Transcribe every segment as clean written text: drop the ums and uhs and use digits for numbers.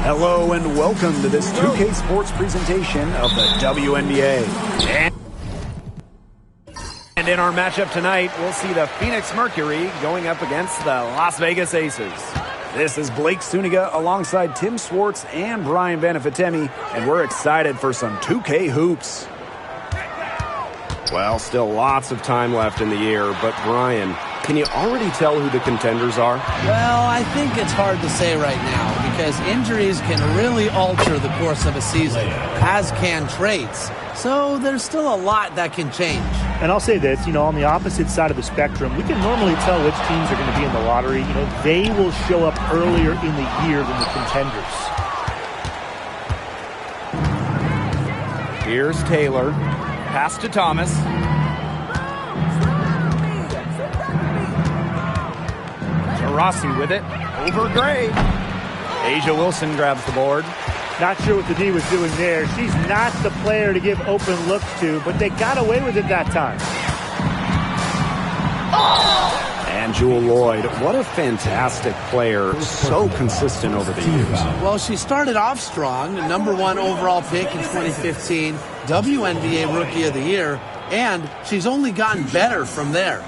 Hello and welcome to this 2K Sports presentation of the WNBA. And in our matchup tonight, we'll see the Phoenix Mercury going up against the Las Vegas Aces. This is Blake Suniga alongside Tim Swartz and Brian Banafitemi, and we're excited for some 2K hoops. Well, still lots of time left in the year, but Brian, can you already tell who the contenders are? Well, I think it's hard to say right now because injuries can really alter the course of a season, as can trades. So there's still a lot that can change. And I'll say this, on the opposite side of the spectrum, we can normally tell which teams are going to be in the lottery. They will show up earlier in the year than the contenders. Here's Taylor. Pass to Thomas. Rossi with it. Over Gray. Asia Wilson grabs the board. Not sure what the D was doing there. She's not the player to give open looks to, but they got away with it that time. And Jewel Lloyd, what a fantastic player. So consistent over the years. Well, she started off strong, the #1 overall pick in 2015, WNBA Rookie of the Year, and she's only gotten better from there.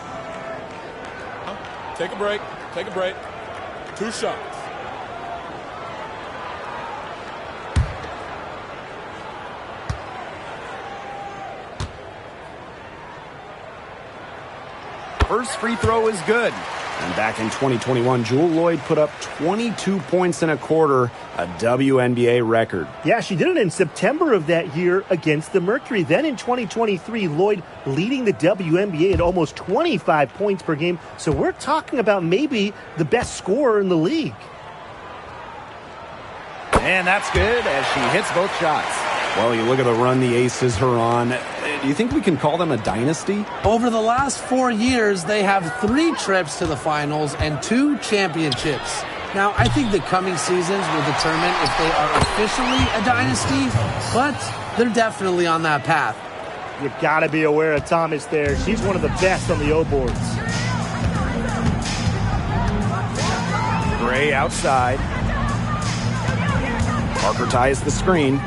Take a break. Take a break. 2 shots. First free throw is good. And back in 2021, Jewel Lloyd put up 22 points in a quarter, a WNBA record. Yeah, she did it in September of that year against the Mercury. Then in 2023, Lloyd leading the WNBA at almost 25 points per game. So we're talking about maybe the best scorer in the league. And that's good as she hits both shots. Well, you look at the run the Aces are on. Do you think we can call them a dynasty? Over the last 4 years, they have 3 trips to the finals and 2 championships. Now, I think the coming seasons will determine if they are officially a dynasty, but they're definitely on that path. You got to be aware of Thomas there. She's one of the best on the O boards. Gray outside. Parker ties the screen.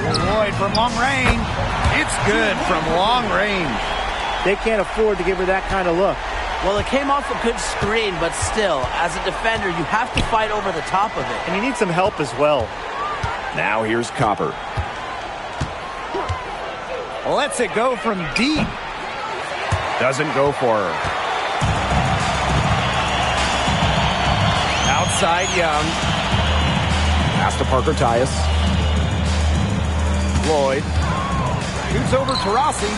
Lloyd from long range. It's good from long range. They can't afford to give her that kind of look. Well, it came off a good screen, but still, as a defender, you have to fight over the top of it. And you need some help as well. Now here's Copper. Lets it go from deep. Doesn't go for her. Outside Young. Pass to Parker Tyus. Lloyd. Shoots over to Rossi.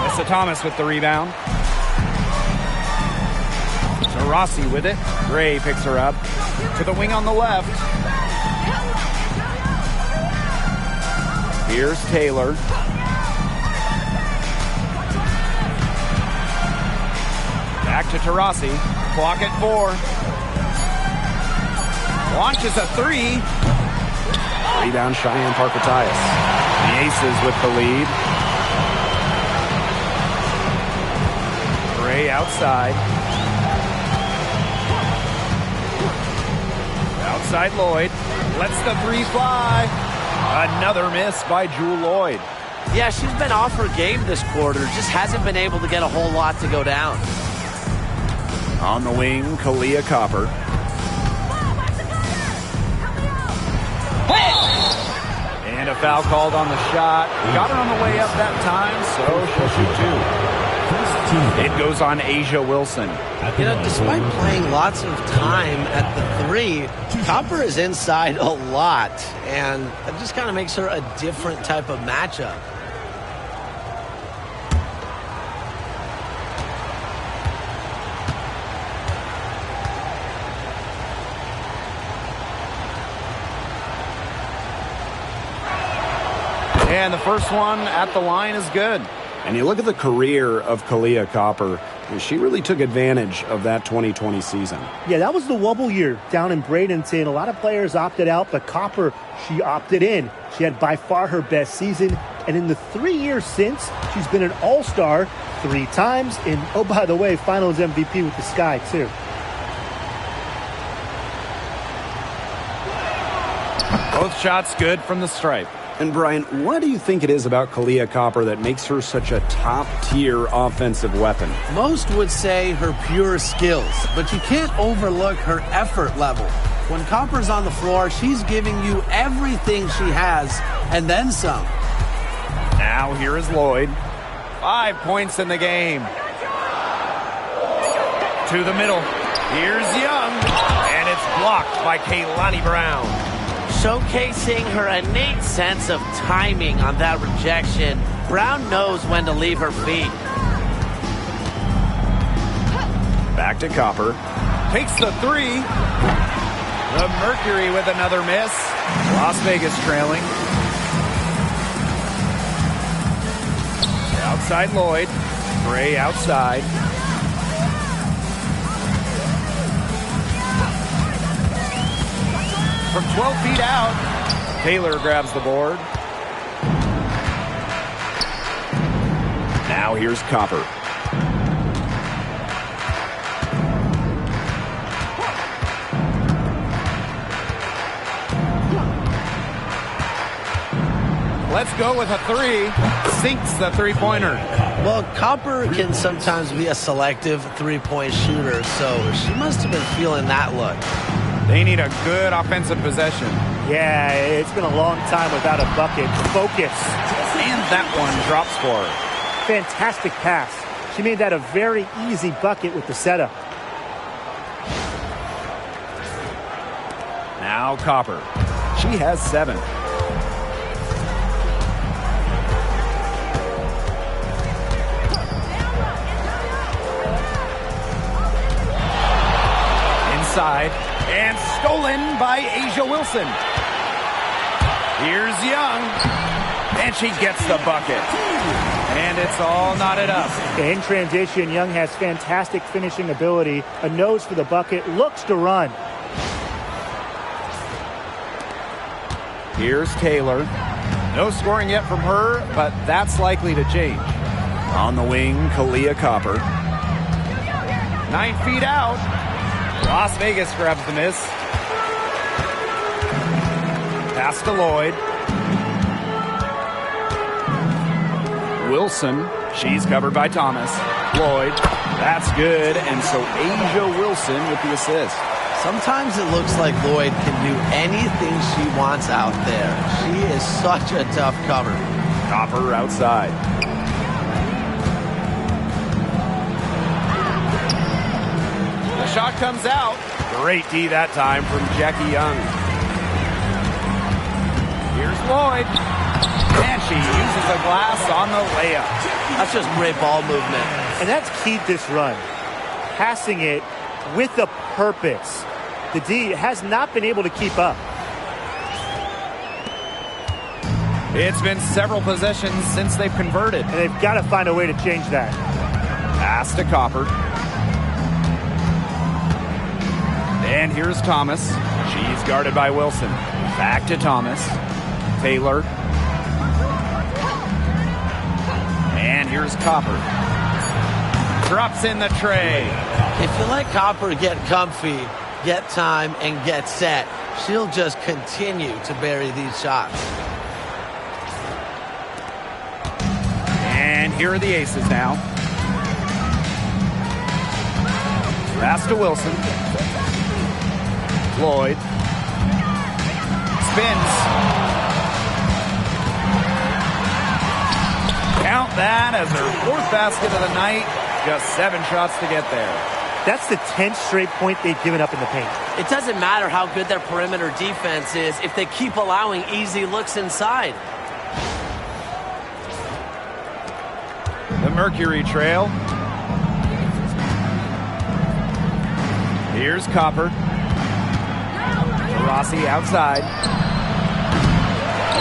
Melissa Thomas with the rebound. To Rossi with it. Gray picks her up. To the wing on the left. Here's Taylor. Back to Taurasi. Clock at 4. Launches a 3. Rebound Cheyenne Parker Tyus. The Aces with the lead. Gray outside. Outside Lloyd. Lets the 3 fly. Another miss by Jewel Lloyd. Yeah, she's been off her game this quarter. Just hasn't been able to get a whole lot to go down. On the wing, Kalia Copper. And a foul called on the shot. Got her on the way up that time, so she'll shoot 2. It goes on Asia Wilson. Despite playing lots of time at the 3, Copper is inside a lot, and it just kind of makes her a different type of matchup. And the first one at the line is good. And you look at the career of Kalia Copper. She really took advantage of that 2020 season. Yeah, that was the wobble year down in Bradenton. A lot of players opted out, but Copper, she opted in. She had by far her best season. And in the 3 years since, she's been an all-star 3 times. And, oh, by the way, finals MVP with the Sky, too. Both shots good from the stripe. And Brian, what do you think it is about Kahleah Copper that makes her such a top-tier offensive weapon? Most would say her pure skills, but you can't overlook her effort level. When Copper's on the floor, she's giving you everything she has, and then some. Now here is Lloyd. 5 points in the game. To the middle. Here's Young. And it's blocked by Kaylani Brown. Showcasing her innate sense of timing on that rejection, Brown knows when to leave her feet. Back to Copper. Takes the 3. The Mercury with another miss. Las Vegas trailing. Outside Lloyd. Gray outside. From 12 feet out, Taylor grabs the board. Now here's Copper. Let's go with a 3. Sinks the three-pointer. Well, Copper can sometimes be a selective three-point shooter, so she must have been feeling that look. They need a good offensive possession. Yeah, it's been a long time without a bucket. Focus. And that one drops for her. Fantastic pass. She made that a very easy bucket with the setup. Now Copper. She has 7. Inside. And stolen by Asia Wilson. Here's Young. And she gets the bucket. And it's all knotted up. In transition, Young has fantastic finishing ability. A nose for the bucket. Looks to run. Here's Taylor. No scoring yet from her, but that's likely to change. On the wing, Kahleah Copper. 9 feet out. Las Vegas grabs the miss. Pass to Lloyd. Wilson. She's covered by Thomas. Lloyd. That's good. And so Asia Wilson with the assist. Sometimes it looks like Lloyd can do anything she wants out there. She is such a tough cover. Copper outside. The shot comes out. Great D that time from Jackie Young. Here's Lloyd. And she uses the glass on the layup. That's just great ball movement. And that's keyed this run. Passing it with a purpose. The D has not been able to keep up. It's been several possessions since they've converted. And they've got to find a way to change that. Pass to Copper. And here's Thomas. She's guarded by Wilson. Back to Thomas. Taylor. And here's Copper. Drops in the tray. If you let Copper get comfy, get time, and get set, she'll just continue to bury these shots. And here are the aces now. Pass to Wilson. Lloyd. Spins. Count that as her 4th basket of the night. Just 7 shots to get there. That's the 10th straight point they've given up in the paint. It doesn't matter how good their perimeter defense is if they keep allowing easy looks inside. The Mercury trail. Here's Copper. Rossi outside.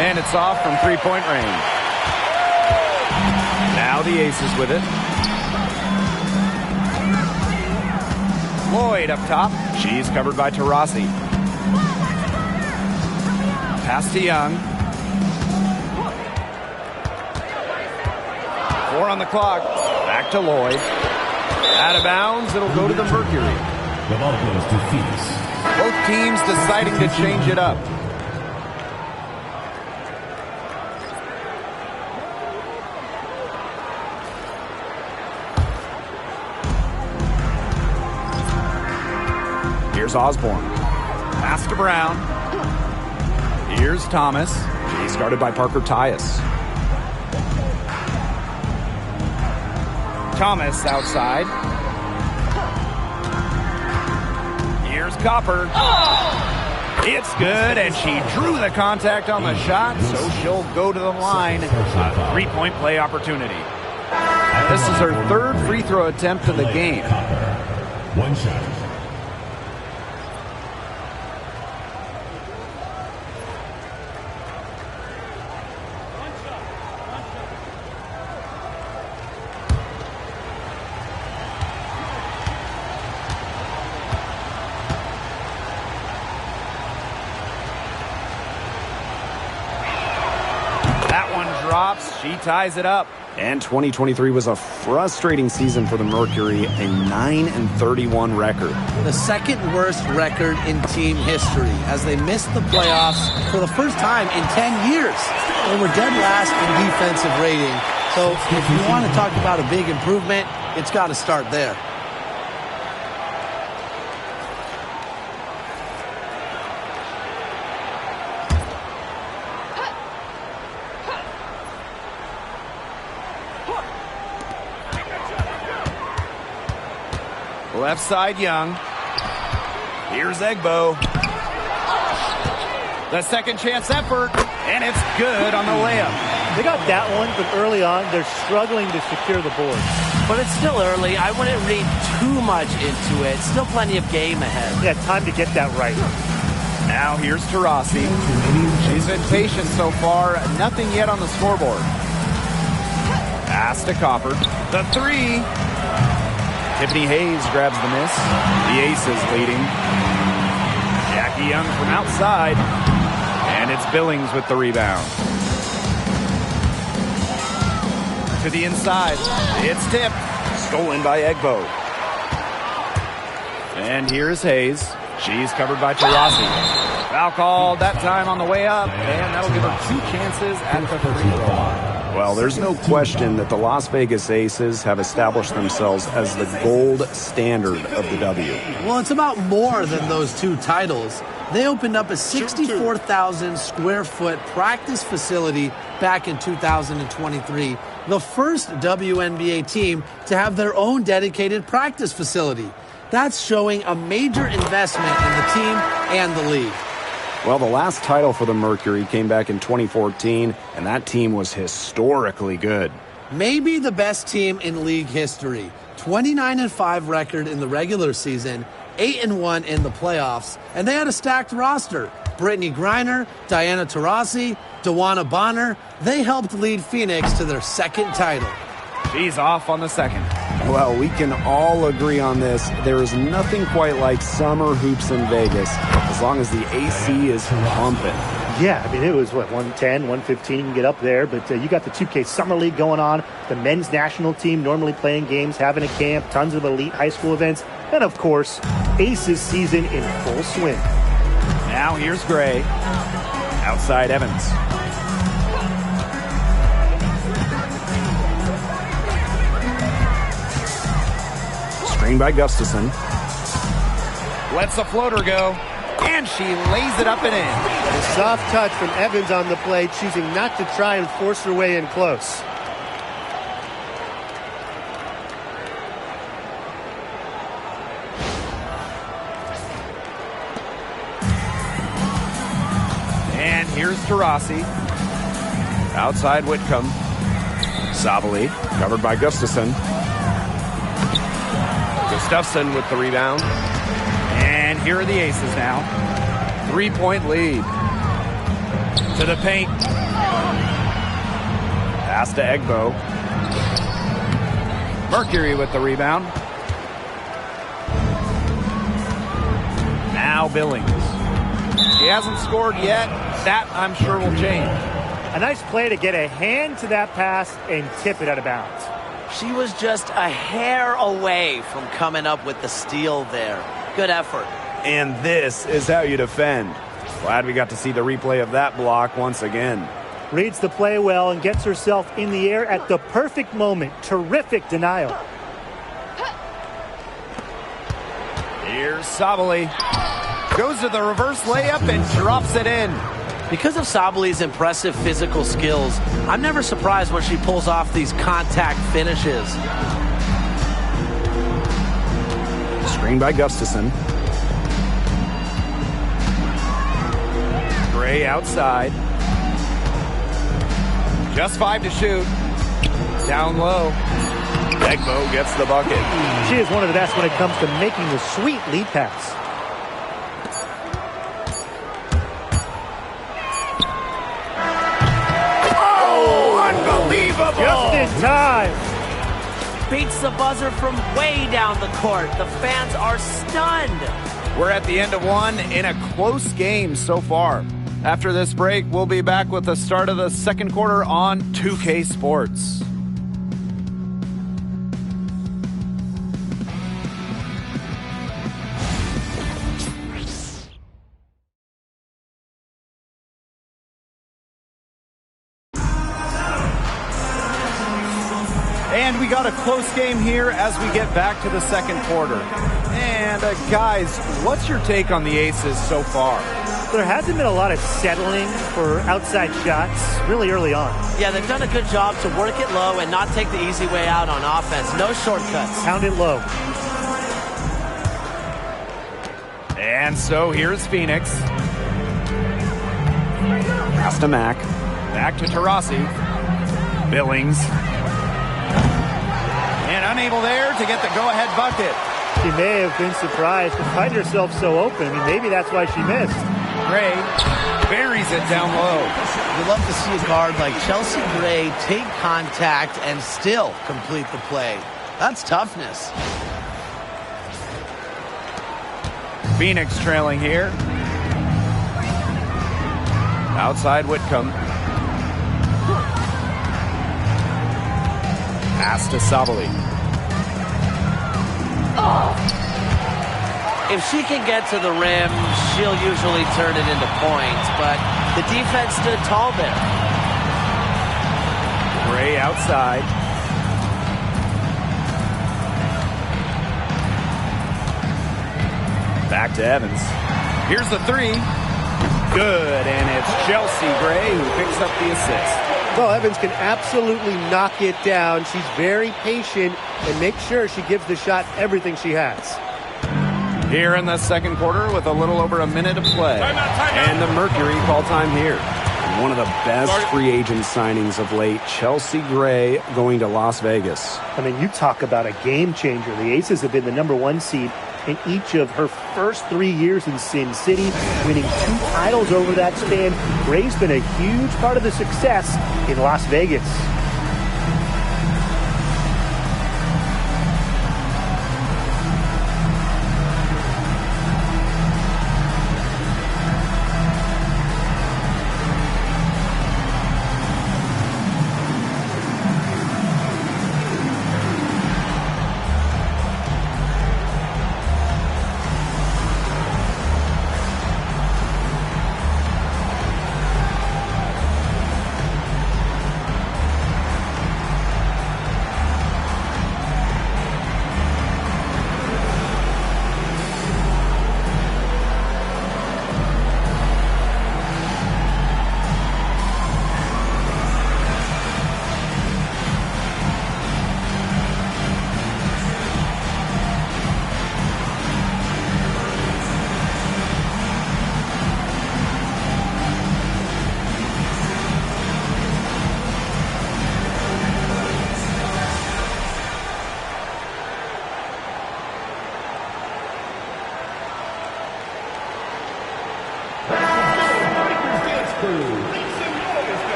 And it's off from 3-point range. Now the Aces with it. Lloyd up top. She's covered by Taurasi. Pass to Young. 4 on the clock. Back to Lloyd. Out of bounds. It'll go to the Mercury. The ball goes to Phoenix. Both teams deciding to change it up. Here's Osborne. Pass to Brown. Here's Thomas. He's guarded by Parker Tyus. Thomas outside. Here's Copper. It's good, and she drew the contact on the shot, so she'll go to the line. A three-point play opportunity. This is her third free throw attempt of the game. One shot. She ties it up. And 2023 was a frustrating season for the Mercury, a 9-31 record. The second worst record in team history as they missed the playoffs for the first time in 10 years. They were dead last in defensive rating. So if you want to talk about a big improvement, it's got to start there. Left side, Young. Here's Egbo. The second chance effort, and it's good on the layup. They got that one, but early on, they're struggling to secure the board. But it's still early. I wouldn't read too much into it. Still plenty of game ahead. Yeah, time to get that right. Now here's Taurasi. She's been patient so far. Nothing yet on the scoreboard. Pass to Copper. The three. Tiffany Hayes grabs the miss. The Aces leading. Jackie Young from outside. And it's Billings with the rebound. To the inside. It's tipped. Stolen by Egbo. And here's Hayes. She's covered by Taurasi. Foul called that time on the way up. And that'll give her 2 chances at the free throw line. Well, there's no question that the Las Vegas Aces have established themselves as the gold standard of the W. Well, it's about more than those 2 titles. They opened up a 64,000 square foot practice facility back in 2023, the first WNBA team to have their own dedicated practice facility. That's showing a major investment in the team and the league. Well, the last title for the Mercury came back in 2014, and that team was historically good. Maybe the best team in league history. 29-5 record in the regular season, 8-1 in the playoffs, and they had a stacked roster. Brittany Griner, Diana Taurasi, Dewana Bonner, they helped lead Phoenix to their second title. She's off on the second. Well, we can all agree on this. There is nothing quite like summer hoops in Vegas, as long as the AC is pumping. Yeah, I mean, it was, 110, 115, you can get up there. But you got the 2K Summer League going on, the men's national team normally playing games, having a camp, tons of elite high school events, and, of course, Aces season in full swing. Now here's Gray. Outside Evans. Screen by Gustafson. Lets the floater go, and she lays it up and in. A soft touch from Evans on the play, choosing not to try and force her way in close. And here's Taurasi. Outside Whitcomb. Savali, covered by Gustafson. Gustafson with the rebound. And here are the Aces now. 3-point lead. To the paint. Pass to Egbo. Mercury with the rebound. Now Billings. She hasn't scored yet. That, I'm sure, will change. A nice play to get a hand to that pass and tip it out of bounds. She was just a hair away from coming up with the steal there. Good effort. And this is how you defend. Glad we got to see the replay of that block once again. Reads the play well and gets herself in the air at the perfect moment. Terrific denial. Here's Sabali. Goes to the reverse layup and drops it in. Because of Sabali's impressive physical skills, I'm never surprised when she pulls off these contact finishes. Screen by Gustafson. Gray outside. Just 5 to shoot. Down low. Egbo gets the bucket. She is one of the best when it comes to making the sweet lead pass. Unbelievable! Just in time. Beats the buzzer from way down the court. The fans are stunned. We're at the end of one in a close game so far. After this break, we'll be back with the start of the second quarter on 2K Sports. And we got a close game here as we get back to the second quarter. And guys, what's your take on the Aces so far? There hasn't been a lot of settling for outside shots really early on. Yeah, they've done a good job to work it low and not take the easy way out on offense. No shortcuts. Pound it low. And so here's Phoenix. Pass to Mack. Back to Taurasi. Billings. And unable there to get the go-ahead bucket. She may have been surprised to find herself so open, and maybe that's why she missed. Gray buries it down low. You love to see a guard like Chelsea Gray take contact and still complete the play. That's toughness. Phoenix trailing here. Outside Whitcomb. Pass to Sabali. If she can get to the rim, she'll usually turn it into points, but the defense stood tall there. Gray outside. Back to Evans. Here's the three. Good, and it's Chelsea Gray who picks up the assist. Well, Evans can absolutely knock it down. She's very patient and makes sure she gives the shot everything she has. Here in the second quarter with a little over a minute to play. Timeout. And the Mercury call time here. One of the best free agent signings of late, Chelsea Gray going to Las Vegas. I mean, you talk about a game changer. The Aces have been the #1 seed in each of her first 3 years in Sin City, winning 2 titles over that span. Gray's been a huge part of the success in Las Vegas.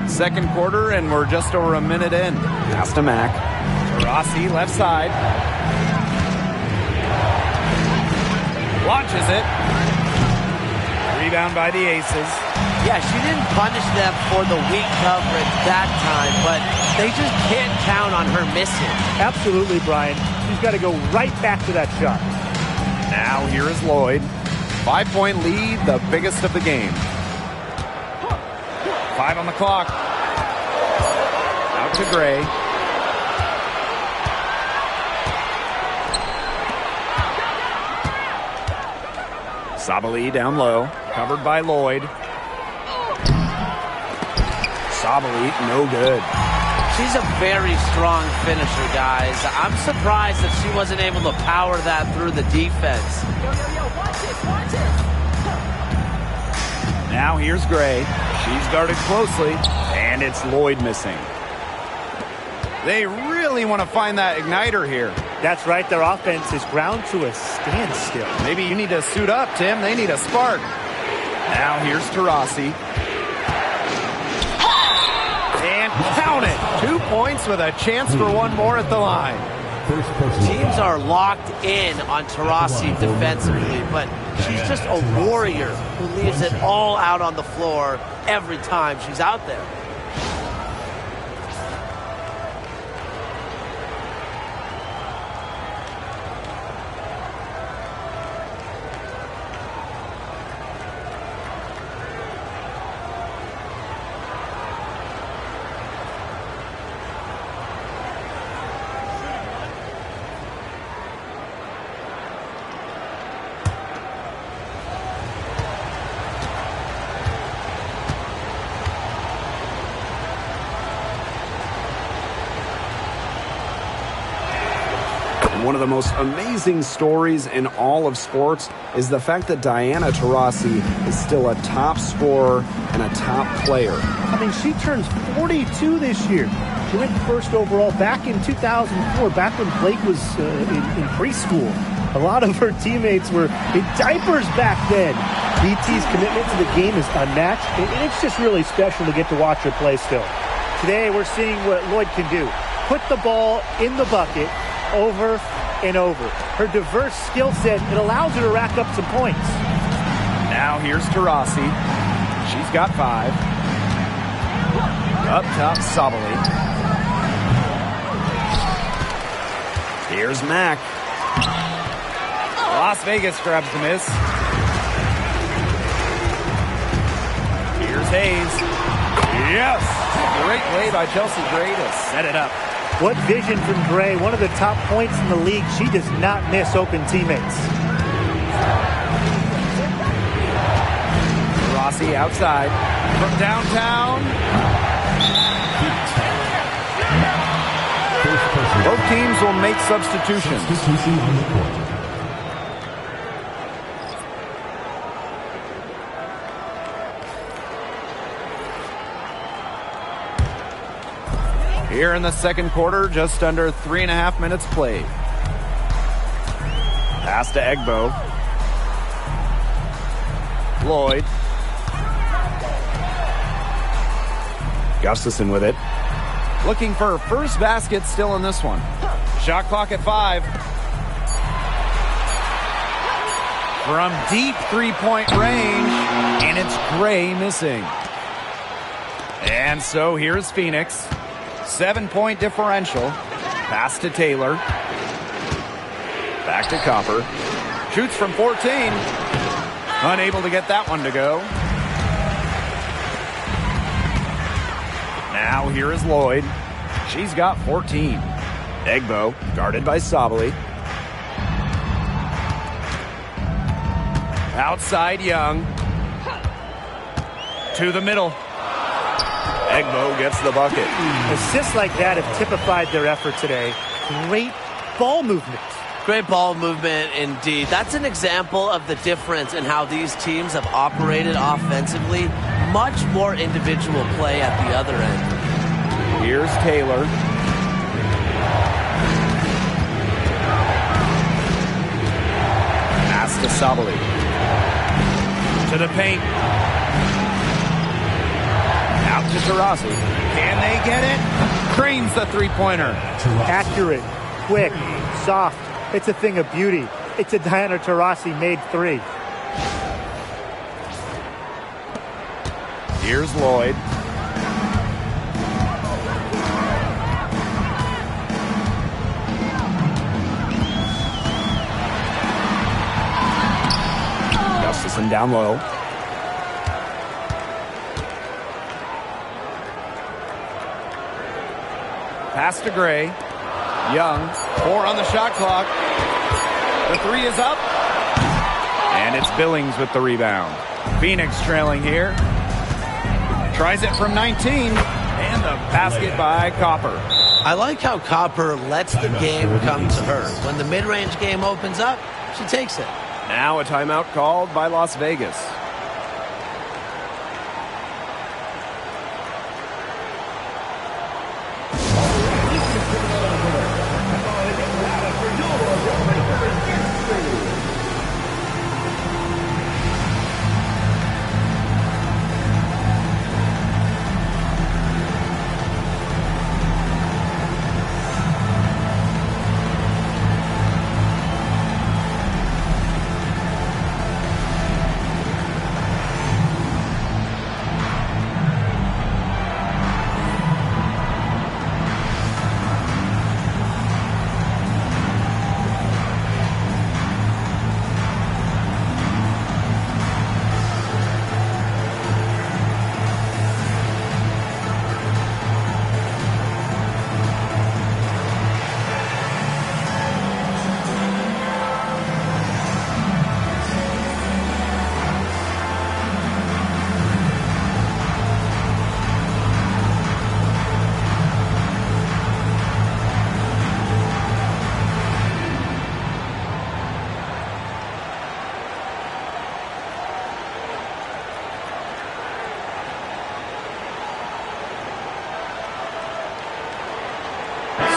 Second quarter, and we're just over a minute in. Pass to Mack. Rossi, left side. Launches it. Rebound by the Aces. Yeah, she didn't punish them for the weak coverage that time, but they just can't count on her missing. Absolutely, Brian. She's got to go right back to that shot. Now here is Lloyd. 5-point lead, the biggest of the game. 5 on the clock. Out to Gray. Sabali down low, covered by Lloyd. Sabali, no good. She's a very strong finisher, guys. I'm surprised that she wasn't able to power that through the defense. Watch it. Now here's Gray. She's guarded closely, and it's Lloyd missing. They really want to find that igniter here. That's right. Their offense is ground to a standstill. Maybe you need to suit up, Tim. They need a spark. Now here's Taurasi. And count it. 2 points with a chance for one more at the line. Teams are locked in on Taurasi defensively, but she's just a warrior who leaves it all out on the floor every time she's out there. One of the most amazing stories in all of sports is the fact that Diana Taurasi is still a top scorer and a top player. I mean, she turns 42 this year. She went first overall back in 2004, back when Blake was in preschool. A lot of her teammates were in diapers back then. DT's commitment to the game is unmatched, and it's just really special to get to watch her play still. Today, we're seeing what Lloyd can do. Put the ball in the bucket over and over. Her diverse skill set, it allows her to rack up some points. Now here's Taurasi. She's got 5. Up top, Sabali. Here's Mack. Las Vegas grabs the miss. Here's Hayes. Yes! Great play by Chelsea Gray to set it up. What vision from Gray, one of the top points in the league. She does not miss open teammates. Rossi outside from downtown. Both teams will make substitutions. On the court. Here in the second quarter, just under 3.5 minutes played. Pass to Egbo. Lloyd. Gustafson with it. Looking for her first basket still in this one. Shot clock at 5. From deep three-point range, and it's Gray missing. And so here's Phoenix. 7-point differential. Pass to Taylor. Back to Copper. Shoots from 14. Unable to get that one to go. Now here is Lloyd. She's got 14. Egbo guarded by Sabali. Outside Young. To the middle. Egbo gets the bucket. Assists like that have typified their effort today. Great ball movement. Great ball movement indeed. That's an example of the difference in how these teams have operated offensively. Much more individual play at the other end. Here's Taylor. Pass to Sabali. To the paint. Out to Taurasi. Can they get it? Cranes the three-pointer. Accurate, quick, soft. It's a thing of beauty. It's a Diana Taurasi made 3. Here's Lloyd. Gustafson down low. Pass to Gray. Young. 4 on the shot clock. The 3 is up. And it's Billings with the rebound. Phoenix trailing here. Tries it from 19. And the basket by Copper. I like how Copper lets the game come to her. When the mid-range game opens up, she takes it. Now a timeout called by Las Vegas.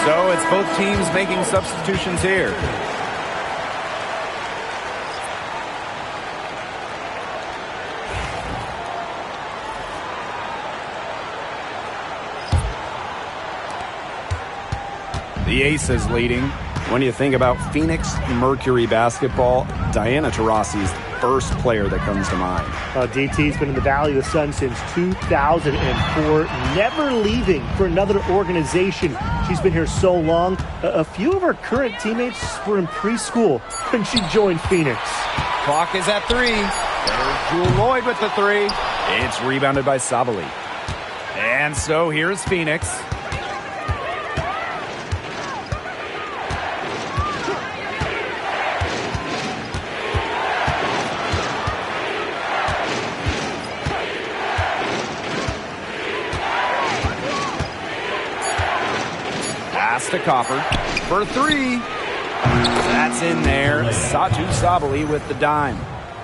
So it's both teams making substitutions here. The Aces leading. When you think about Phoenix Mercury basketball, Diana Taurasi is the first player that comes to mind. DT's been in the Valley of the Sun since 2004, never leaving for another organization. She's been here so long. A few of her current teammates were in preschool when she joined Phoenix. Clock is at 3. There's Jewel Lloyd with the 3. It's rebounded by Sabali. And so here's Phoenix. To Copper for 3. That's in there. Satu Sabali with the dime.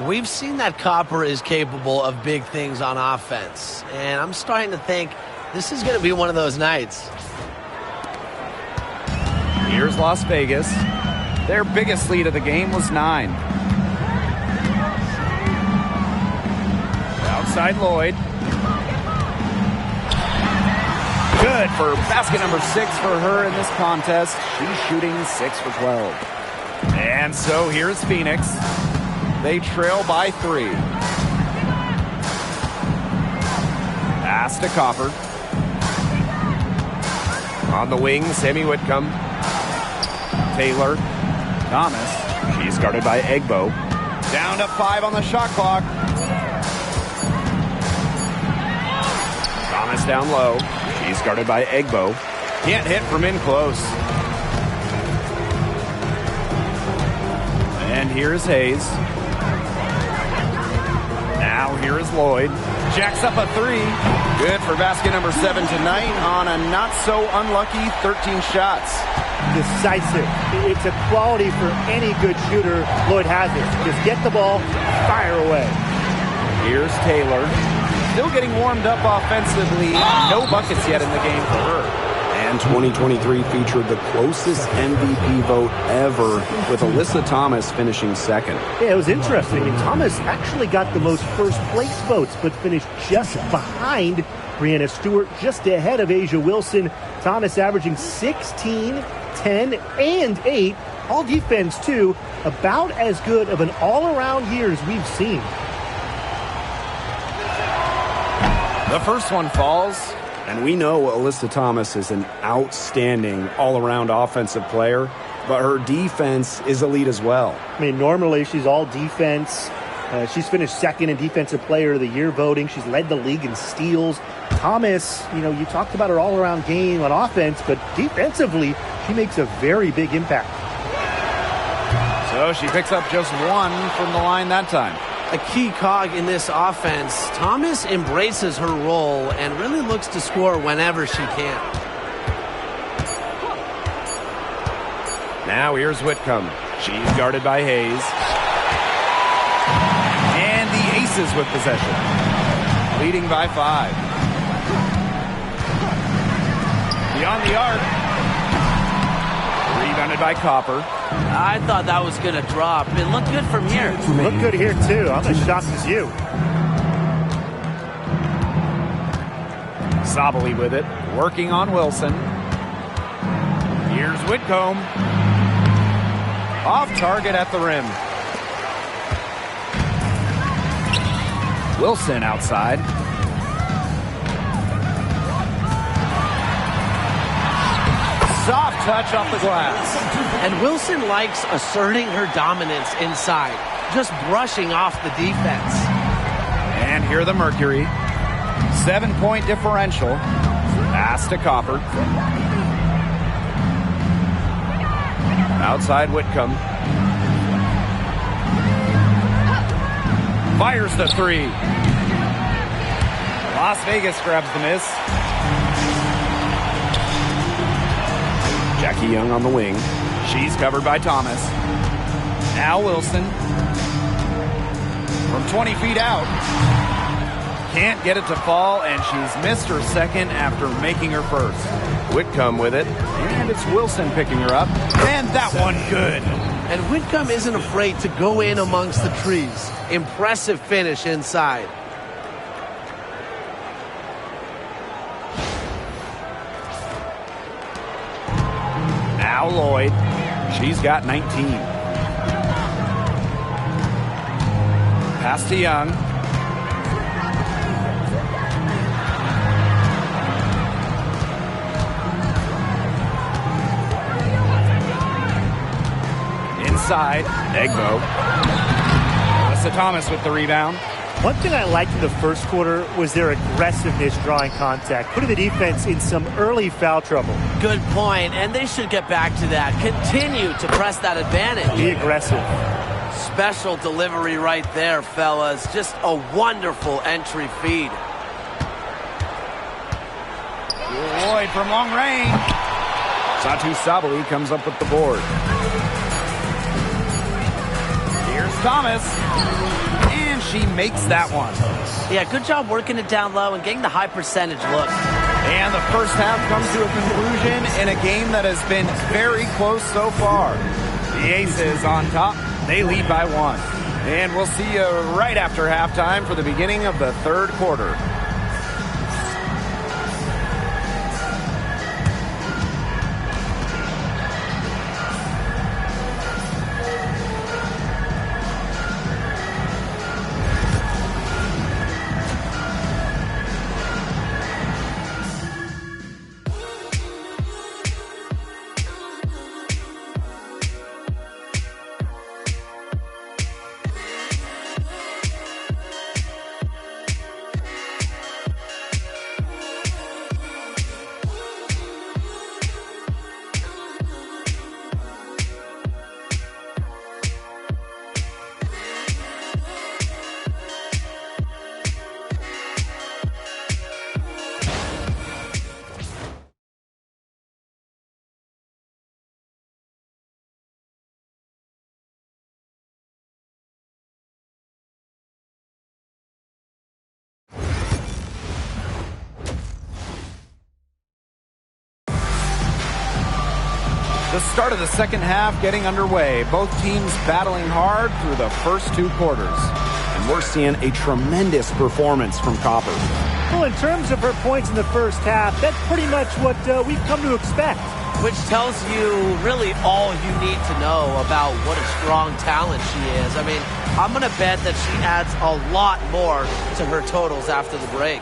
We've seen that Copper is capable of big things on offense, and I'm starting to think this is going to be one of those nights. Here's Las Vegas. Their biggest lead of the game was 9. Outside Lloyd. Good for basket number 6 for her in this contest. She's shooting 6 for 12. And so here's Phoenix. They trail by 3. Pass to Copper. On the wing, Sammy Whitcomb. Taylor. Thomas. She's guarded by Egbo. Down to 5 on the shot clock. Thomas down low. He's guarded by Egbo. Can't hit from in close. And here's Hayes. Now here is Lloyd. Jacks up a 3. Good for basket number 7 tonight on a not so unlucky 13 shots. Decisive. It's a quality for any good shooter. Lloyd has it. Just get the ball, fire away. Here's Taylor. Still getting warmed up offensively. No buckets yet in the game for her. And 2023 featured the closest MVP vote ever, with Alyssa Thomas finishing second. Yeah, it was interesting. I mean, Thomas actually got the most first place votes, but finished just behind Brianna Stewart, just ahead of Asia Wilson. Thomas averaging 16, 10, and 8. All defense, too. About as good of an all-around year as we've seen. The first one falls. And we know Alyssa Thomas is an outstanding all-around offensive player, but her defense is elite as well. I mean, normally she's all defense. She's finished second in Defensive Player of the Year voting. She's led the league in steals. Thomas, you talked about her all-around game on offense, but defensively, she makes a very big impact. So she picks up just one from the line that time. A key cog in this offense. Thomas embraces her role and really looks to score whenever she can. Now here's Whitcomb. She's guarded by Hayes. And the Aces with possession. Leading by 5. Beyond the arc. Rebounded by Copper. I thought that was going to drop. It looked good from here. Look good here, too. I'm as shocked as you. Sabali with it. Working on Wilson. Here's Whitcomb. Off target at the rim. Wilson outside. Soft touch off the glass. And Wilson likes asserting her dominance inside, just brushing off the defense. And here the Mercury. 7-point differential. Pass to Copper. Outside Whitcomb. Fires the 3. Las Vegas grabs the miss. Jackie Young on the wing. She's covered by Thomas. Now Wilson. From 20 feet out. Can't get it to fall, and she's missed her second after making her first. Whitcomb with it. And it's Wilson picking her up. And that one good. And Whitcomb isn't afraid to go in amongst the trees. Impressive finish inside. Now Lloyd. She's got 19. Pass to Young. Inside, Egbo. Alyssa Thomas with the rebound. One thing I liked in the first quarter was their aggressiveness drawing contact, putting the defense in some early foul trouble. Good point, and they should get back to that. Continue to press that advantage. Be aggressive. Special delivery right there, fellas. Just a wonderful entry feed. Lloyd from long range. Satu Sabali comes up with the board. Here's Thomas. And she makes that one. Yeah, good job working it down low and getting the high percentage look. And the first half comes to a conclusion in a game that has been very close so far. The Aces on top. They lead by 1. And we'll see you right after halftime for the beginning of the third quarter. The start of the second half getting underway. Both teams battling hard through the first 2 quarters. And we're seeing a tremendous performance from Copper. Well, in terms of her points in the first half, that's pretty much what we've come to expect. Which tells you really all you need to know about what a strong talent she is. I mean, I'm going to bet that she adds a lot more to her totals after the break.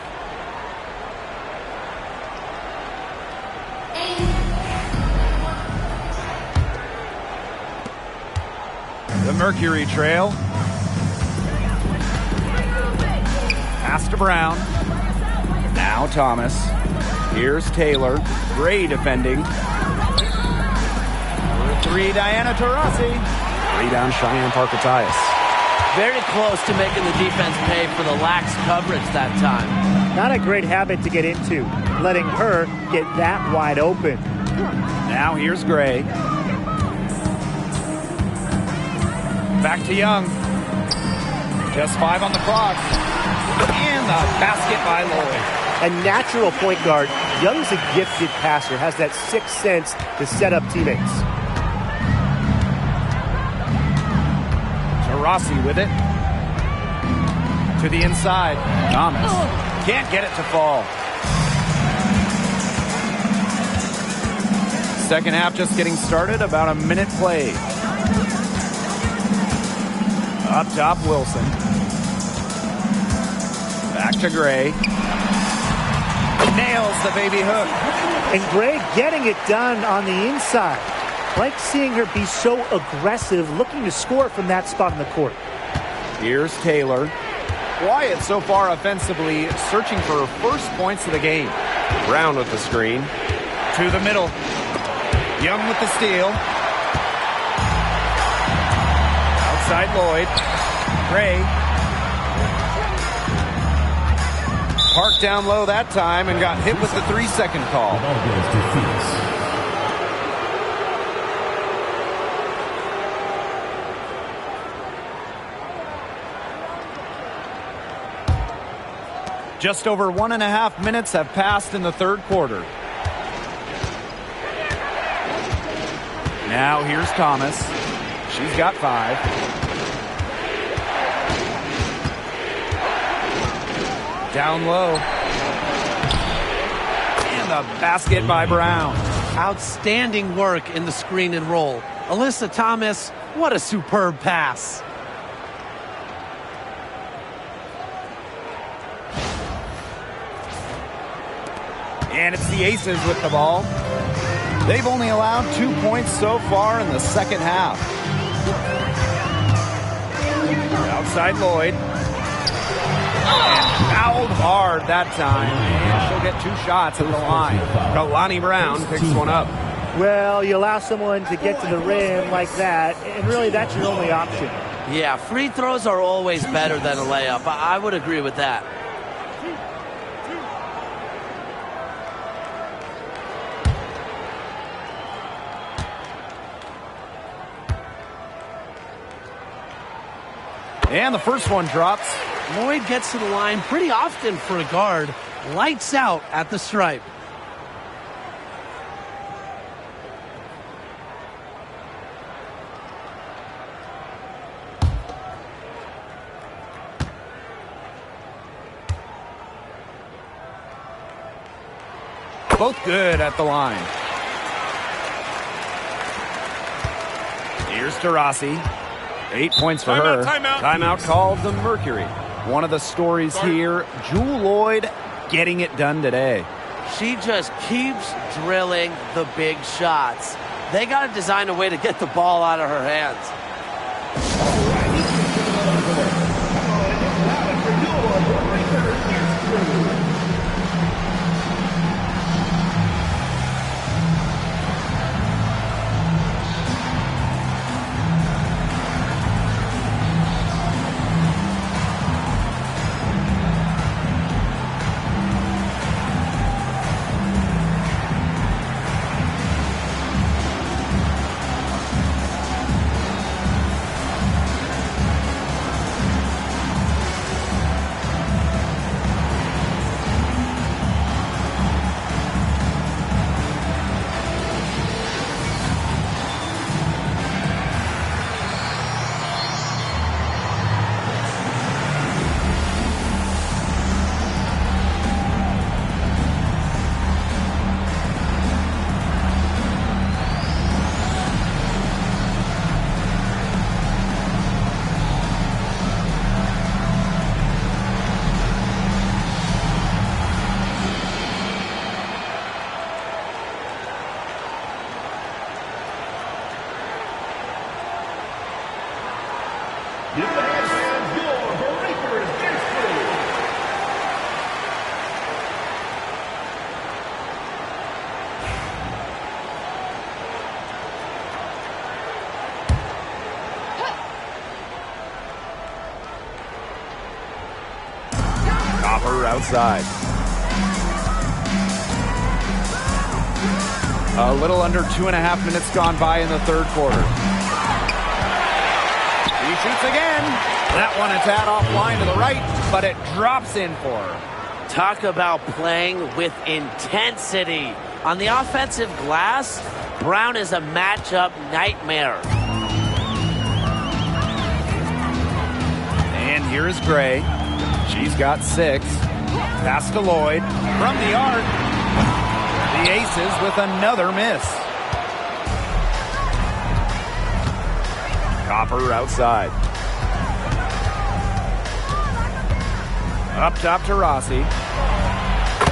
Mercury trail. Pass to Brown. Now Thomas. Here's Taylor. Gray defending. Number 3, Diana Taurasi. Rebound, Cheyenne Parkatias. Very close to making the defense pay for the lax coverage that time. Not a great habit to get into, letting her get that wide open. Now here's Gray. Back to Young. Just 5 on the clock. And the basket by Lloyd. A natural point guard, Young's a gifted passer, has that sixth sense to set up teammates. Taurasi with it. To the inside. Thomas can't get it to fall. Second half just getting started, about a minute played. Up top, Wilson. Back to Gray. Nails the baby hook. And Gray getting it done on the inside. Like seeing her be so aggressive, looking to score from that spot in the court. Here's Taylor. Quiet so far offensively, searching for her first points of the game. Brown with the screen. To the middle. Young with the steal. Outside Lloyd. Gray. Parked down low that time and got hit with the 3-second call. Ball goes to Phoenix. Just over 1.5 minutes have passed in the third quarter. Now here's Thomas. She's got 5. Down low. And the basket by Brown. Outstanding work in the screen and roll. Alyssa Thomas, what a superb pass. And it's the Aces with the ball. They've only allowed 2 points so far in the second half. Outside Lloyd. And fouled hard that time. And she'll get 2 shots at the line. Kalani Brown picks one up. Well, you allow someone to get to the rim like that, and really that's your only option. Yeah, free throws are always better than a layup. I would agree with that. And the first one drops. Lloyd gets to the line pretty often for a guard. Lights out at the stripe. Both good at the line. Here's Taurasi. 8 points for her. Timeout called the Mercury. One of the stories here, Jewel Lloyd getting it done today. She just keeps drilling the big shots. They got to design a way to get the ball out of her hands. Give the fans your Breakers Dance Copper outside. A little under 2.5 minutes gone by in the third quarter. He shoots again. That one a tad offline to the right, but it drops in for her. Talk about playing with intensity. On the offensive glass, Brown is a matchup nightmare. And here's Gray. She's got 6. Pass to Lloyd. From the arc. The Aces with another miss. Copper outside. Up top to Rossi.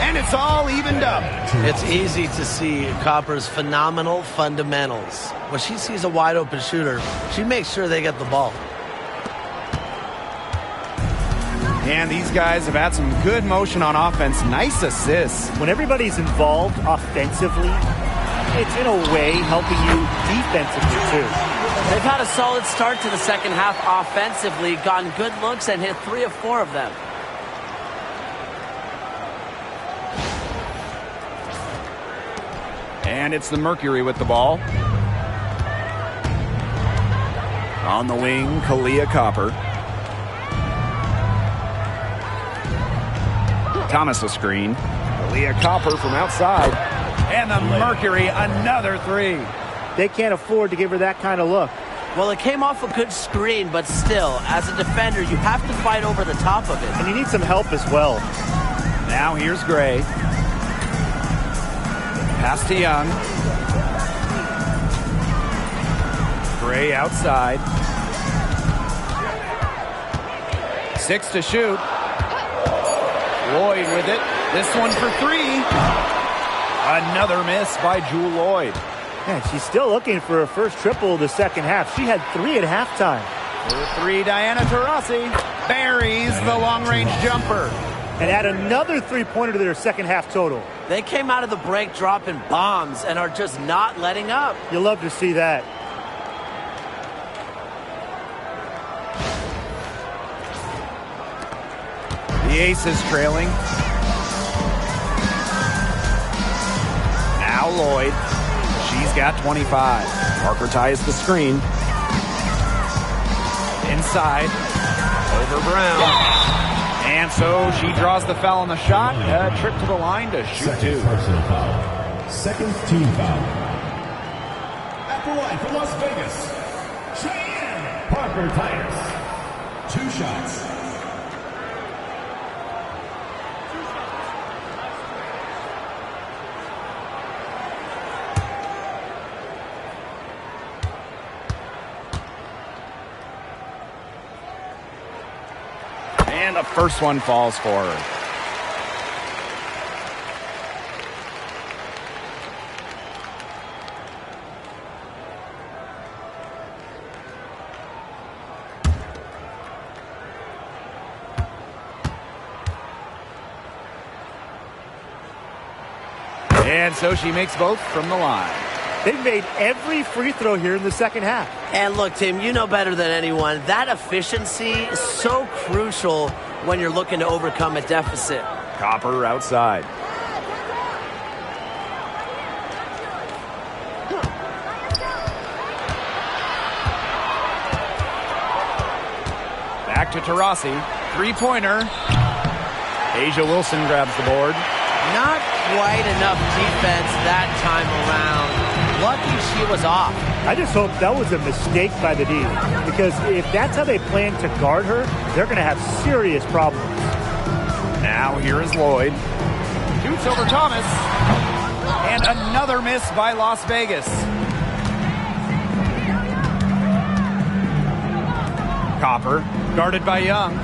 And it's all evened up. It's easy to see Copper's phenomenal fundamentals. When she sees a wide open shooter, she makes sure they get the ball. And these guys have had some good motion on offense. Nice assists. When everybody's involved offensively, it's in a way helping you defensively too. They've had a solid start to the second half offensively, gotten good looks and hit 3 of 4 of them. And it's the Mercury with the ball. On the wing, Kalia Copper. Thomas a screen. Kalia Copper from outside. And the Mercury, another 3. They can't afford to give her that kind of look. Well, it came off a good screen, but still, as a defender, you have to fight over the top of it. And you need some help as well. Now here's Gray. Pass to Young. Gray outside. 6 to shoot. Lloyd with it. This one for 3. Another miss by Jewel Lloyd. Man, she's still looking for her first triple of the second half. She had 3 at halftime. For 3, Diana Taurasi buries the long-range jumper. And add another three-pointer to their second half total. They came out of the break dropping bombs and are just not letting up. You love to see that. The Aces trailing. Now Lloyd. She's got 25. Parker ties the screen. Inside. Over Brown. And so she draws the foul on the shot. A trip to the line to shoot 2. personal foul. Second team foul. At the line for Las Vegas, Cheyenne Parker Titus. 2 shots. And the first one falls for her. And so she makes both from the line. They've made every free throw here in the second half. And look, Tim, you know better than anyone, that efficiency is so crucial when you're looking to overcome a deficit. Copper outside. Back to Taurasi. 3-pointer. Asia Wilson grabs the board. Not quite enough defense that time around. Lucky she was off. I just hope that was a mistake by the D, because if that's how they plan to guard her, they're going to have serious problems. Now here is Lloyd. Shoots over Thomas. And another miss by Las Vegas. Copper, guarded by Young.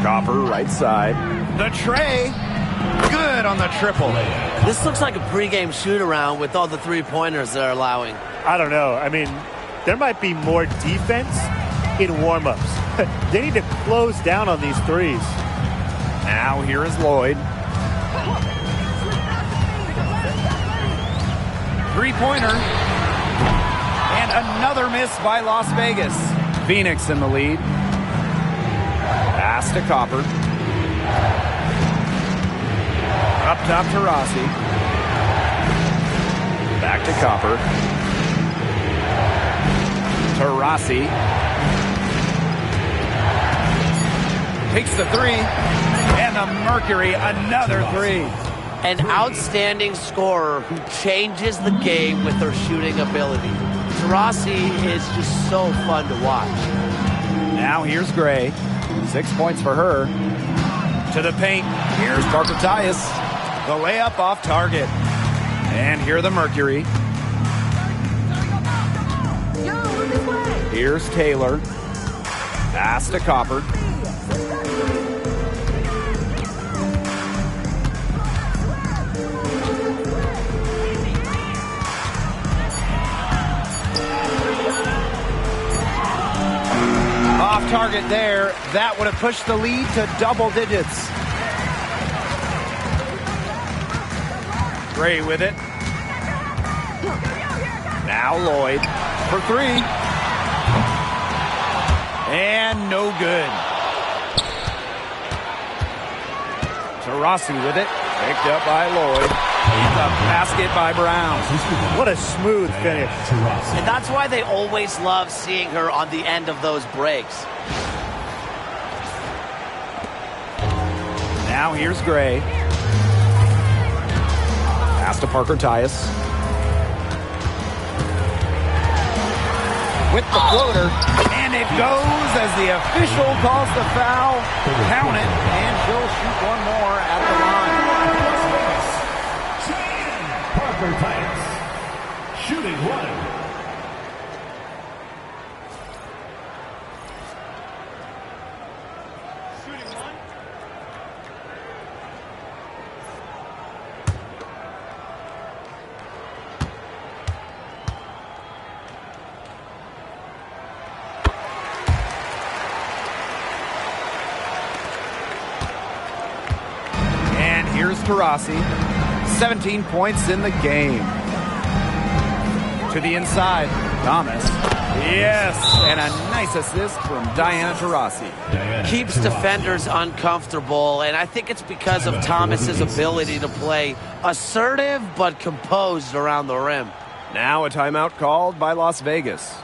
Copper, right side. The tray. Good on the triple. This looks like a pregame shoot-around with all the three-pointers they're allowing. I don't know. I mean, there might be more defense in warm-ups. They need to close down on these threes. Now here is Lloyd. Three-pointer. And another miss by Las Vegas. Phoenix in the lead. Pass to Copper. Up top to Rossi. Back to Copper. To Rossi. Takes the three. And the Mercury, another three. An outstanding scorer who changes the game with her shooting ability. Rossi is just so fun to watch. Now here's Gray. 6 points for her. To the paint. Here's Parker Tyus. The layup off target. And here the Mercury. Here's Taylor. Pass to Copper. Off target there. That would have pushed the lead to double digits. Gray with it. Now Lloyd for three. And no good. To Rossi with it. Picked up by Lloyd. And a basket by Brown. What a smooth finish. And that's why they always love seeing her on the end of those breaks. Now here's Gray. Pass to Parker Tyus. With the floater. And it goes as the official calls the foul. Count it. And she'll shoot one more at the line. Parker Tyus, shooting one. And here's Taurasi. 17 points in the game. To the inside, Thomas. Yes, and a nice assist from Diana Taurasi. Keeps defenders uncomfortable, and I think it's because of Thomas's ability to play assertive but composed around the rim. Now a timeout called by Las Vegas.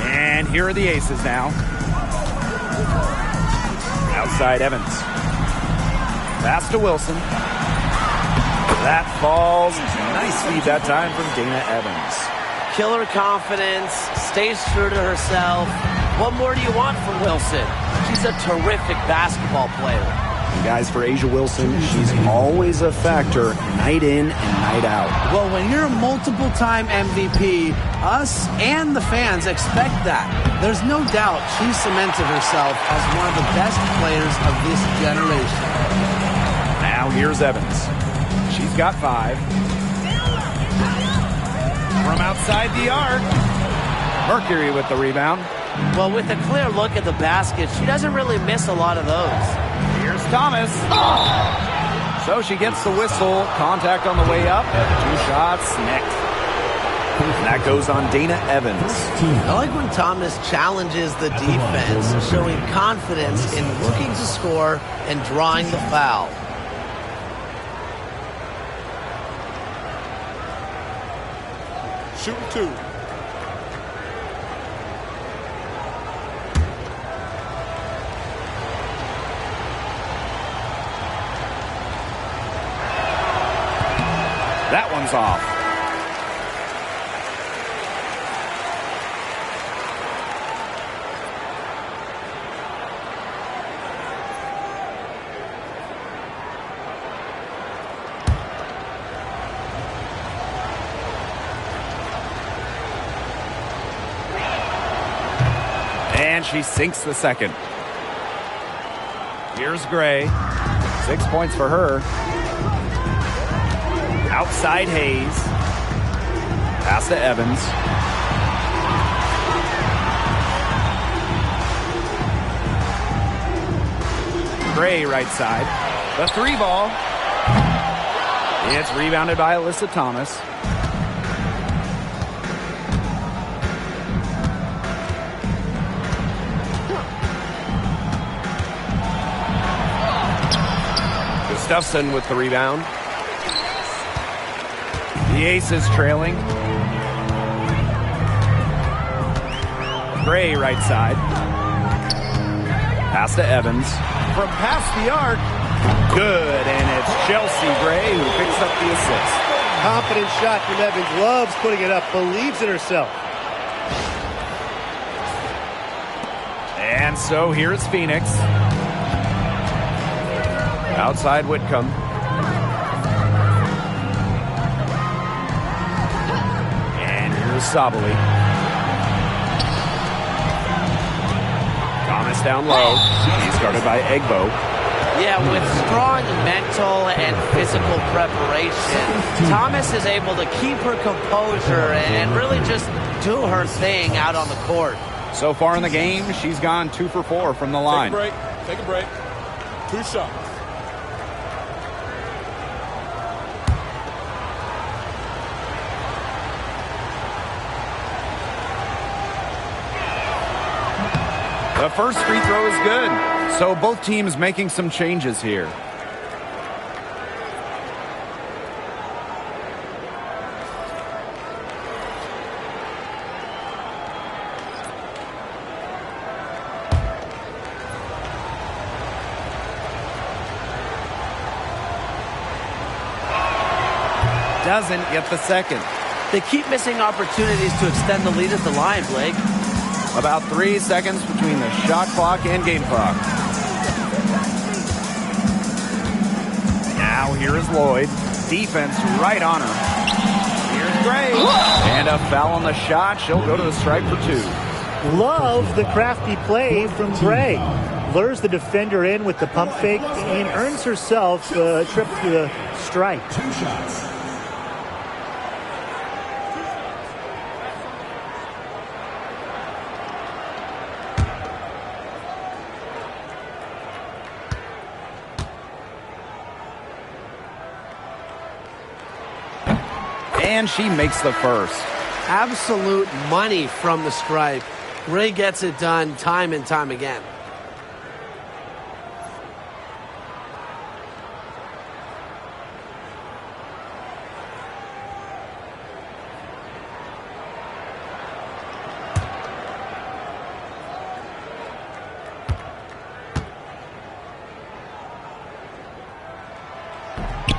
And here are the aces now. Outside Evans. Pass to Wilson. That falls. Nice feed that time from Dana Evans. Killer confidence, stays true to herself. What more do you want from Wilson? She's a terrific basketball player. And guys, for A'ja Wilson, she's always a factor night in and night out. Well, when you're a multiple-time MVP, us and the fans expect that. There's no doubt she cemented herself as one of the best players of this generation. Now here's Evans. She's got 5. From outside the arc. Mercury with the rebound. Well, with a clear look at the basket, she doesn't really miss a lot of those. Here's Thomas. So she gets the whistle. Contact on the way up. 2 shots next. And that goes on Dana Evans. I like when Thomas challenges the defense, showing confidence in looking to score and drawing the foul. Shooting 2. That one's off. And she sinks the second. Here's Gray. 6 points for her. Outside Hayes. Pass to Evans. Gray right side. The 3 ball. It's rebounded by Alyssa Thomas. Gustafson with the rebound. The Aces trailing. Gray right side. Pass to Evans. From past the arc. Good, and it's Chelsea Gray who picks up the assist. Confident shot from Evans. Loves putting it up. Believes in herself. And so here's Phoenix. Outside Whitcomb. And here's Sabali. Thomas down low. He's guarded by Egbo. Yeah, with strong mental and physical preparation, Thomas is able to keep her composure and really just do her thing out on the court. So far in the game, she's gone 2 for 4 from the line. Take a break. 2 shots. The first free throw is good. So both teams making some changes here. Doesn't get the second. They keep missing opportunities to extend the lead at the line, Blake. About 3 seconds between the shot clock and game clock. Now here is Lloyd. Defense right on her. Here's Gray. And a foul on the shot. She'll go to the stripe for 2. Love the crafty play from Gray. Lures the defender in with the pump fake and earns herself a trip to the stripe. 2 shots. And she makes the first. Absolute money from the stripe. Gray gets it done time and time again.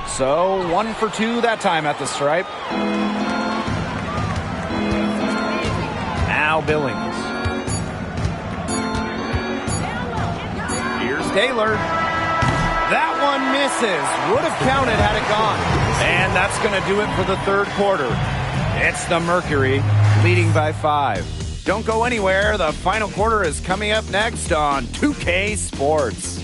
So 1 for 2 that time at the stripe. Now Billings. Here's Taylor. That one misses. Would have counted had it gone. And that's going to do it for the third quarter. It's the Mercury leading by 5. Don't go anywhere. The final quarter is coming up next on 2K Sports.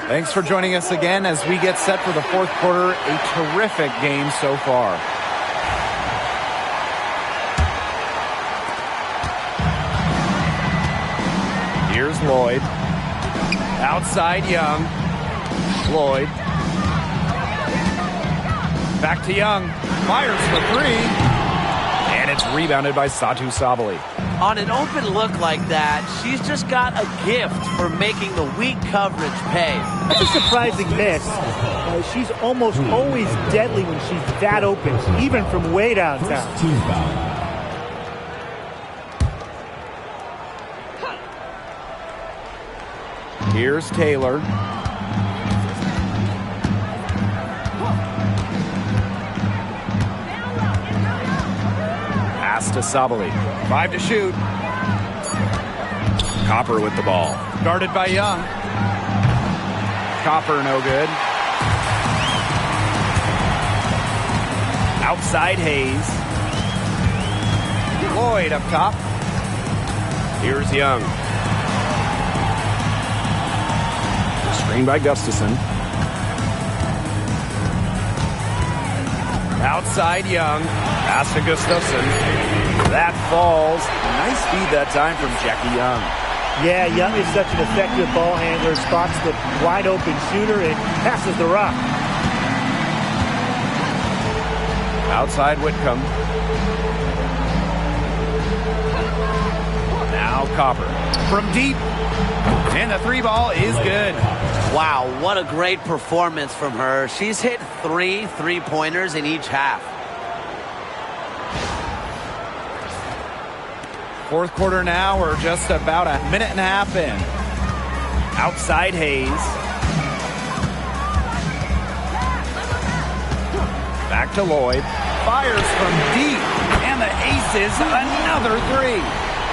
Thanks for joining us again as we get set for the fourth quarter. A terrific game so far. Here's Lloyd. Outside Young. Lloyd. Back to Young. Fires for three. And it's rebounded by Satu Sabali. On an open look like that, she's just got a gift for making the weak coverage pay. That's a surprising miss. She's almost always deadly when she's that open, even from way downtown. First team foul. Here's Taylor. Pass to Sabali. 5 to shoot. Copper with the ball. Guarded by Young. Copper no good. Outside Hayes. Lloyd up top. Here's Young. Screen by Gustafson. Outside Young. Pass to Gustafson. That falls. Nice feed that time from Jackie Young. Yeah, Young is such an effective ball handler. Spots the wide open shooter and passes the rock. Outside Whitcomb. Now Copper. From deep. And the three ball is good. Wow, what a great performance from her. She's hit 3 3-pointers in each half. Fourth quarter now. We're just about a minute and a half in. Outside Hayes. Back to Lloyd. Fires from deep. And the aces another three.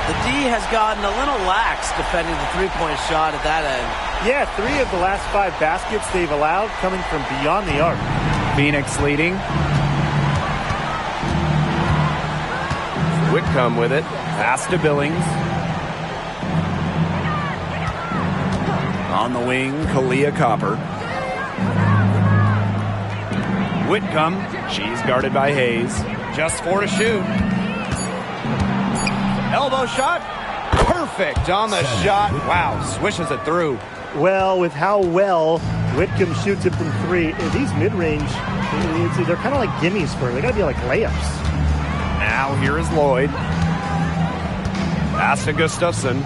The D has gotten a little lax defending the three-point shot at that end. Yeah, 3 of the last 5 baskets they've allowed coming from beyond the arc. Phoenix leading. Whitcomb with it. Pass to Billings. On the wing, Kalia Copper. Whitcomb. She's guarded by Hayes. Just 4 to shoot. Elbow shot. Perfect on the shot. Wow, swishes it through. Well, with how well Whitcomb shoots it from 3, these mid-range, they're kind of like gimmies for her. They got to be like layups. Now here is Lloyd. Pass to Gustafson.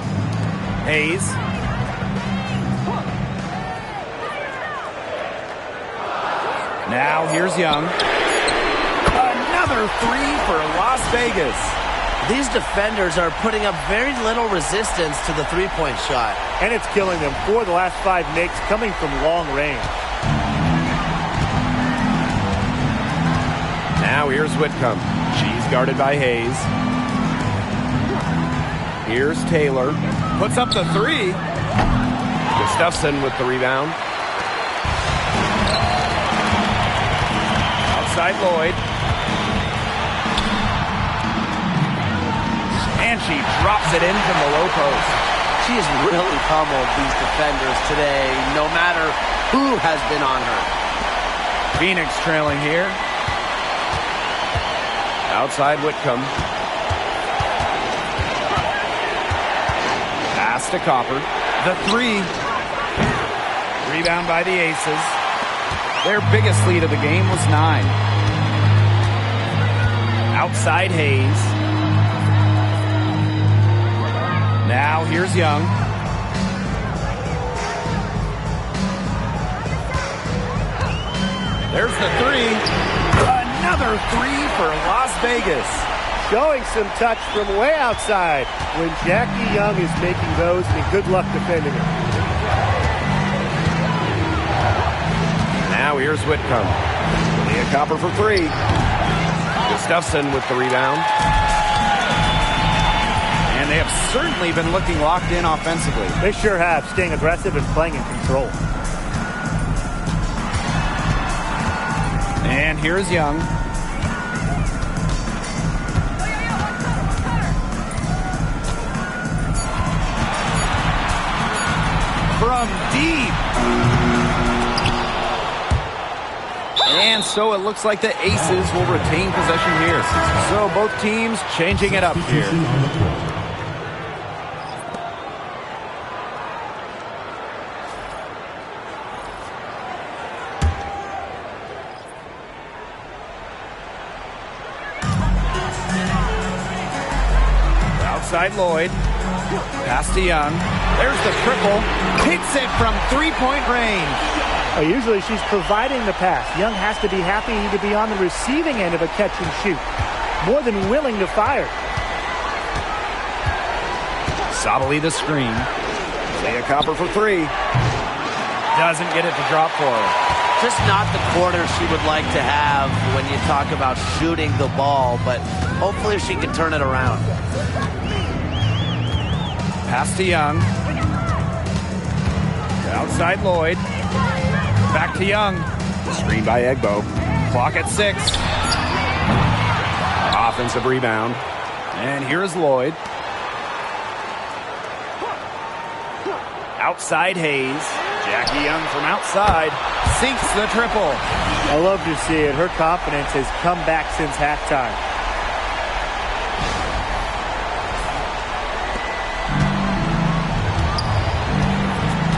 Hayes. Now here's Young. Another three for Las Vegas. These defenders are putting up very little resistance to the three-point shot. And it's killing them. 4 of the last 5 makes coming from long range. Now here's Whitcomb. She's guarded by Hayes. Here's Taylor. Puts up the three. Gustafson with the rebound. Outside Lloyd. And she drops it in from the low post. She has really pummeled these defenders today, no matter who has been on her. Phoenix trailing here. Outside Whitcomb. Pass to Copper. The three. Rebound by the Aces. Their biggest lead of the game was 9. Outside Hayes. Now here's Young. There's the three. Another three for Las Vegas. Showing some touch from way outside when Jackie Young is making those, and good luck defending it. Now here's Whitcomb. Leah Copper for 3. Gustafson with the rebound. have certainly been looking locked in offensively. They sure have, staying aggressive and playing in control. And here's Young. From deep. And so it looks like the Aces will retain possession here. So both teams changing it up here. Outside Lloyd. Pass to Young. There's the triple. Hits it from three-point range. Usually she's providing the pass. Young has to be happy to be on the receiving end of a catch and shoot. More than willing to fire. Sabali the screen. Leah Copper for three. Doesn't get it to drop for her. Just not the quarter she would like to have when you talk about shooting the ball, but hopefully she can turn it around. Pass to Young. Outside Lloyd. Back to Young. Screen by Egbo. Clock at 6. Offensive rebound. And here's Lloyd. Outside Hayes. Jackie Young from outside. Sinks the triple. I love to see it. Her confidence has come back since halftime.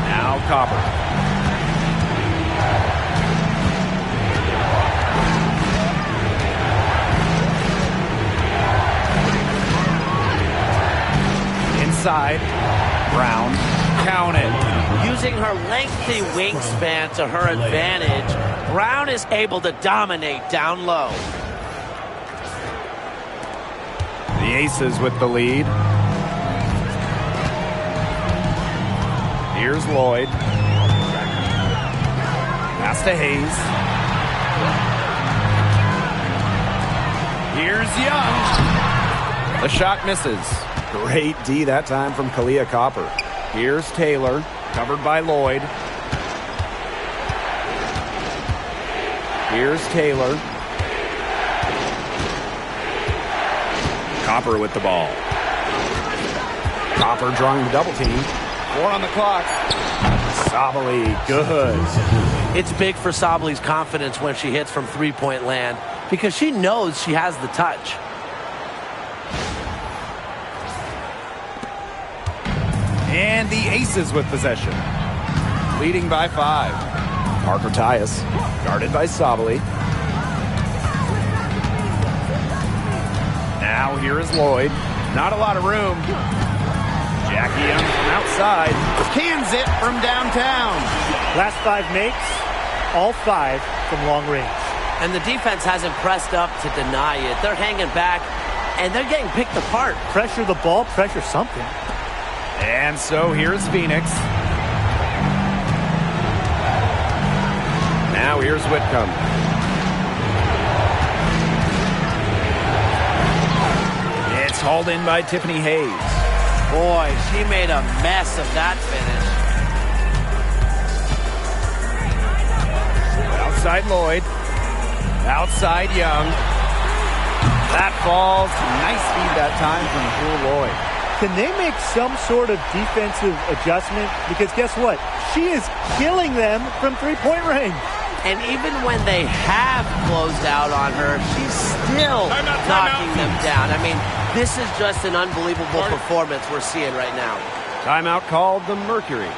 Now Copper. Inside. Brown. Count it. Using her lengthy wingspan to her advantage, Brown is able to dominate down low. The Aces with the lead. Here's Lloyd. Pass to Hayes. Here's Young. The shot misses. Great D that time from Kalia Copper. Here's Taylor, covered by Lloyd. Here's Taylor. Copper with the ball. Copper drawing the double team. 4 on the clock. Sabali, good. It's big for Sabali's confidence when she hits from three-point land because she knows she has the touch. And the Aces with possession. Leading by 5. Parker Tyus, guarded by Sabali. Now here is Lloyd. Not a lot of room. Jackie Young from outside. Cans it from downtown. Last 5 makes, all 5 from long range. And the defense hasn't pressed up to deny it. They're hanging back, and they're getting picked apart. Pressure the ball, pressure something. And so here's Phoenix. Now here's Whitcomb. It's hauled in by Tiffany Hayes. Boy, she made a mess of that finish. Outside Lloyd. Outside Young. That falls. Nice feed that time from Jewel Lloyd. Can they make some sort of defensive adjustment? Because guess what? She is killing them from three-point range. And even when they have closed out on her, she's still knocking them down. I mean, this is just an unbelievable performance we're seeing right now. Timeout called the Mercury.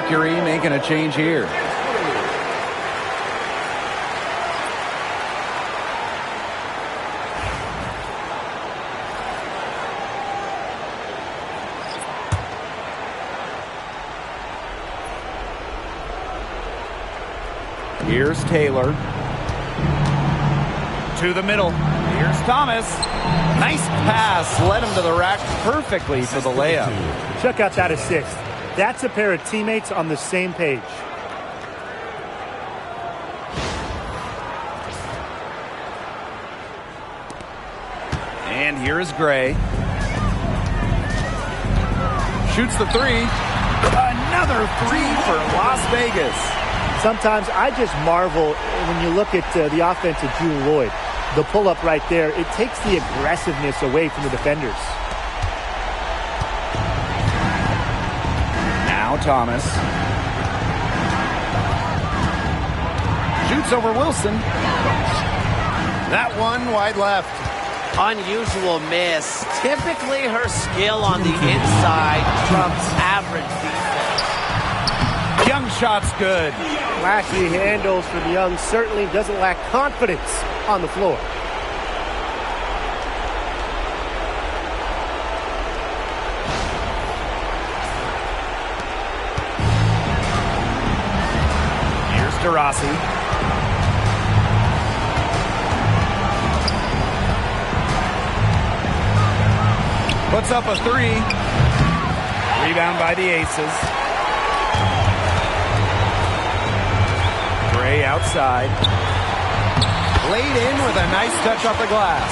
Mercury making a change here. Here's Taylor. To the middle. Here's Thomas. Nice pass. Led him to the rack perfectly for the layup. Check out that assist. That's a pair of teammates on the same page. And here is Gray. Shoots the three. Another three for Las Vegas. Sometimes I just marvel when you look at the offense of Jewel Lloyd. The pull-up right there, it takes the aggressiveness away from the defenders. Now Thomas. Shoots over Wilson. That one wide left. Unusual miss. Typically her skill on the inside trumps average defense. Young shot's good. Flashy handles from Young, certainly doesn't lack confidence on the floor. Here's DeRossi. Puts up a three. Rebound by the Aces. Gray outside. Laid in with a nice touch off the glass.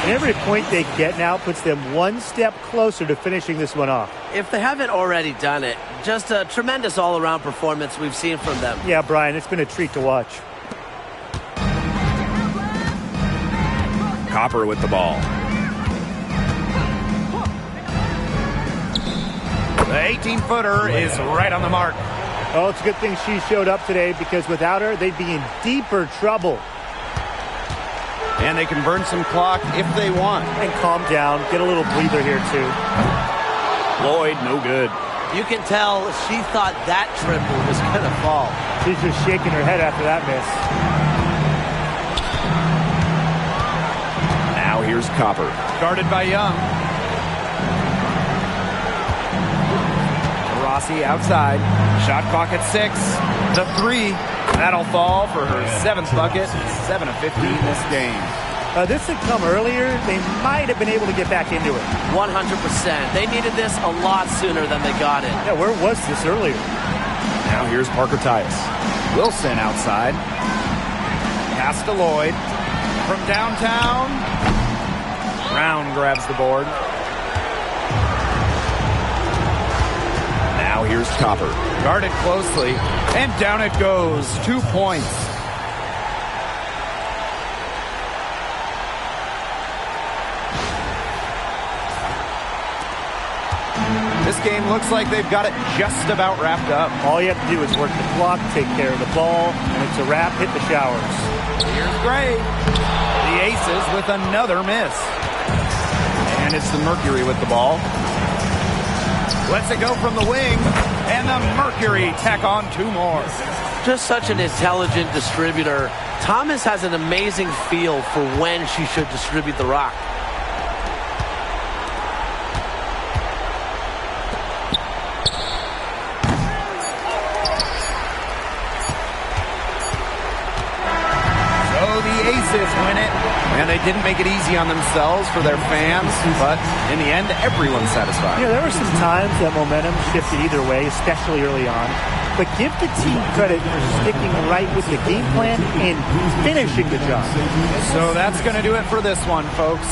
And every point they get now puts them one step closer to finishing this one off. If they haven't already done it, just a tremendous all-around performance we've seen from them. Yeah, Brian, it's been a treat to watch. Copper with the ball. The 18-footer is right on the mark. Oh, it's a good thing she showed up today because without her, they'd be in deeper trouble. And they can burn some clock if they want. And calm down. Get a little breather here, too. Lloyd, no good. You can tell she thought that triple was going to fall. She's just shaking her head after that miss. Now here's Copper. Guarded by Young. Rossi outside. Shot clock at 6. The three. That'll fall for her 7th bucket. 7 of 15 this game. This had come earlier. They might have been able to get back into it. 100%. They needed this a lot sooner than they got it. Yeah, where was this earlier? Now here's Parker Tice. Wilson outside. Pass to Lloyd. From downtown. Brown grabs the board. Now here's Copper. Guarded closely. And down it goes. 2 points. This game looks like they've got it just about wrapped up. All you have to do is work the clock, take care of the ball, and it's a wrap. Hit the showers. Here's Gray. The Aces with another miss. And it's the Mercury with the ball. Lets it go from the wing. And the Mercury tack on 2 more. Just such an intelligent distributor. Thomas has an amazing feel for when she should distribute the rock. Win it, and they didn't make it easy on themselves for their fans, but in the end, everyone's satisfied. Yeah, there were some times that momentum shifted either way, especially early on. But give the team credit for sticking right with the game plan and finishing the job. So that's going to do it for this one, folks.